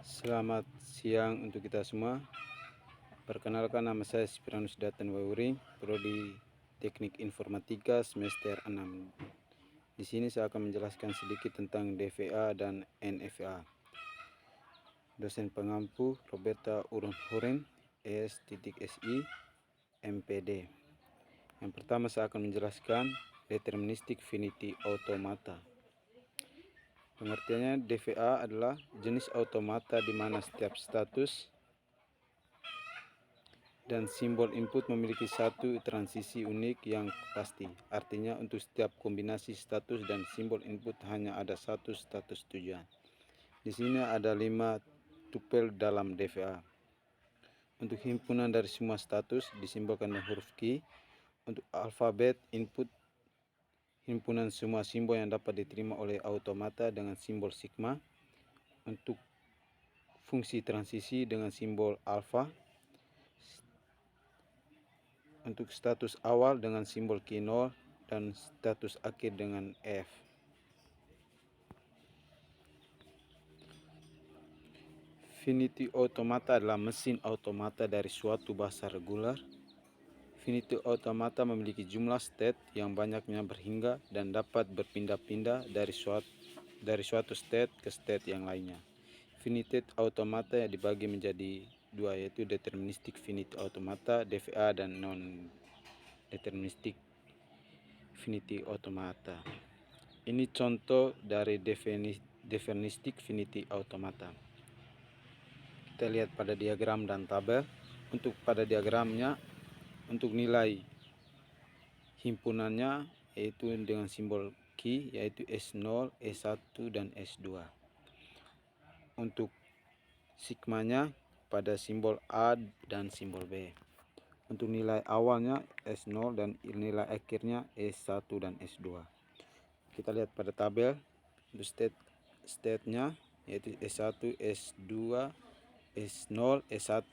Selamat siang untuk kita semua. Perkenalkan, nama saya Spiranus Datan Wawuring, Prodi Teknik Informatika semester 6. Di sini saya akan menjelaskan sedikit tentang DVA dan NFA. Dosen pengampu Roberta Urun-Huren, S.Si, MPD. Yang pertama saya akan menjelaskan Deterministic Finite Automata. Pengertiannya, DVA adalah jenis automata di mana setiap status dan simbol input memiliki satu transisi unik yang pasti. Artinya untuk setiap kombinasi status dan simbol input hanya ada satu status tujuan. Di sini ada 5 tupel dalam DVA. Untuk himpunan dari semua status disimbolkan dengan huruf Q. Untuk alfabet input, himpunan semua simbol yang dapat diterima oleh automata dengan simbol sigma. Untuk fungsi transisi dengan simbol alfa. Untuk status awal dengan simbol Q0 dan status akhir dengan F. Finite automata adalah mesin automata dari suatu bahasa regular. Finite automata memiliki jumlah state yang banyaknya berhingga dan dapat berpindah-pindah dari suatu state ke state yang lainnya. Finite automata yang dibagi menjadi dua, yaitu deterministic finite automata DVA dan non-deterministic finite automata. Ini contoh dari deterministic finite automata. Kita lihat pada diagram dan tabel. Untuk pada diagramnya, untuk nilai himpunannya yaitu dengan simbol Q, yaitu S0, S1 dan S2. Untuk sigmanya pada simbol A dan simbol B. Untuk nilai awalnya S0 dan nilai akhirnya S1 dan S2. Kita lihat pada tabel. Untuk state-nya yaitu S1, S2, S0, S1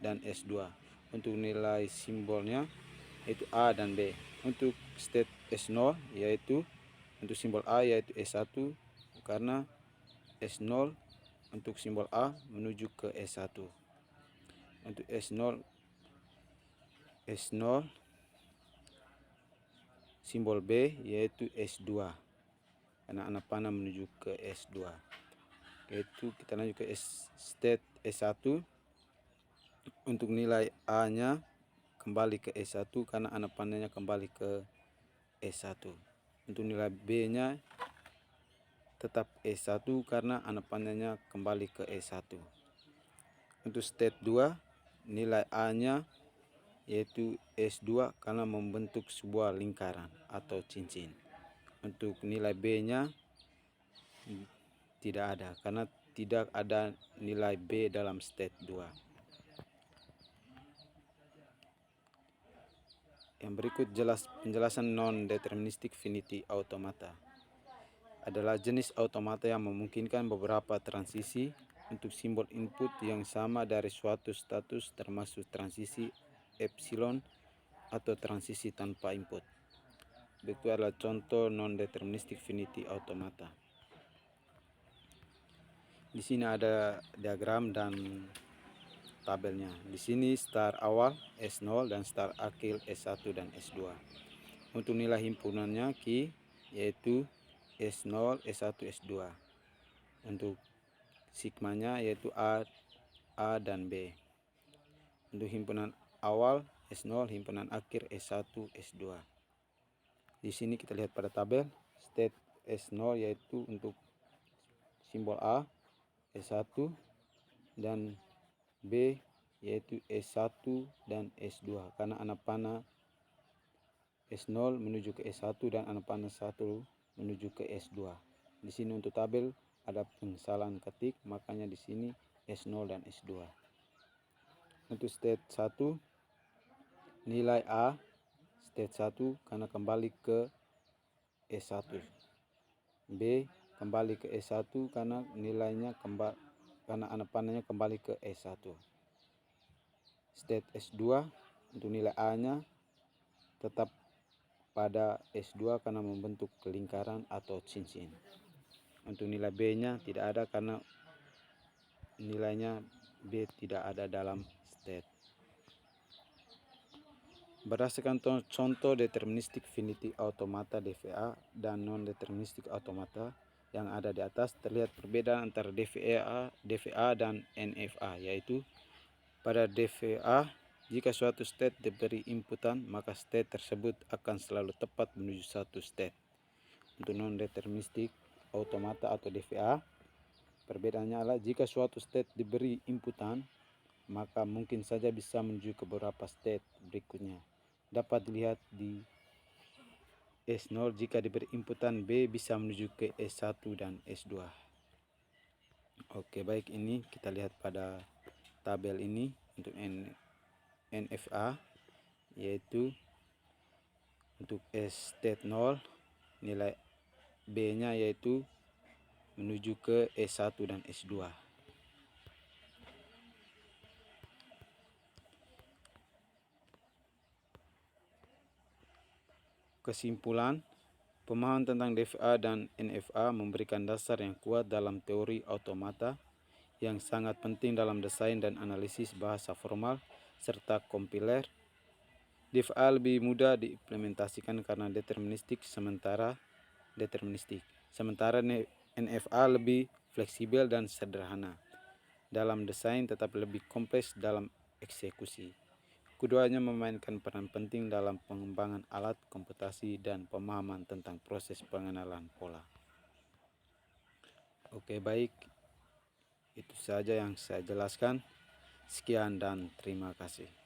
dan S2. Untuk nilai simbolnya yaitu A dan B. Untuk state S0 yaitu untuk simbol A yaitu S1 karena S0 untuk simbol A menuju ke S1. Untuk S0 simbol B yaitu S2 karena anak panah menuju ke S2. Yaitu kita lanjut ke state S1. Untuk nilai A nya kembali ke S1 karena anak panahnya kembali ke S1. Untuk nilai B nya tetap S1 karena anak panahnya kembali ke S1. Untuk state 2 nilai A nya yaitu S2 karena membentuk sebuah lingkaran atau cincin. Untuk nilai B nya tidak ada karena tidak ada nilai B dalam state 2. Yang berikut penjelasan non-deterministic finite automata. Adalah jenis automata yang memungkinkan beberapa transisi untuk simbol input yang sama dari suatu status termasuk transisi epsilon atau transisi tanpa input. Itu adalah contoh non-deterministic finite automata. Di sini ada diagram dan tabelnya. Di sini star awal S0 dan star akhir S1 dan S2. Untuk nilai himpunannya Q yaitu S0, S1, S2. Untuk sigmanya yaitu A dan B. Untuk himpunan awal S0, himpunan akhir S1, S2. Di sini kita lihat pada tabel state S0 yaitu untuk simbol A, S1 dan B yaitu S1 dan S2 karena anak panah S0 menuju ke S1 dan anak panah 1 menuju ke S2. Di sini untuk tabel ada kesalahan ketik, makanya di sini S0 dan S2. Untuk state 1 nilai A state 1 karena kembali ke S1. B kembali ke S1 karena nilainya karena anak panahnya kembali ke S1. State S2 untuk nilai A nya tetap pada S2 karena membentuk lingkaran atau cincin. Untuk nilai B nya tidak ada karena nilainya B tidak ada dalam state. Berdasarkan contoh deterministic finite automata DVA dan non-deterministic automata yang ada di atas, terlihat perbedaan antara DVA dan NFA, yaitu pada DVA, jika suatu state diberi inputan, maka state tersebut akan selalu tepat menuju satu state. Untuk non-deterministic automata atau DVA, perbedaannya adalah jika suatu state diberi inputan, maka mungkin saja bisa menuju ke beberapa state berikutnya. Dapat dilihat di S0 jika diberi inputan B bisa menuju ke S1 dan S2. Oke, baik, ini kita lihat pada tabel ini untuk NFA, yaitu untuk S state 0 nilai B nya yaitu menuju ke S1 dan S2. Kesimpulan, pemahaman tentang DVA dan NFA memberikan dasar yang kuat dalam teori automata yang sangat penting dalam desain dan analisis bahasa formal serta kompiler. DVA lebih mudah diimplementasikan karena deterministik, sementara NFA lebih fleksibel dan sederhana dalam desain tetapi lebih kompleks dalam eksekusi. Keduanya memainkan peran penting dalam pengembangan alat komputasi dan pemahaman tentang proses pengenalan pola. Oke, baik, itu saja yang saya jelaskan. Sekian dan terima kasih.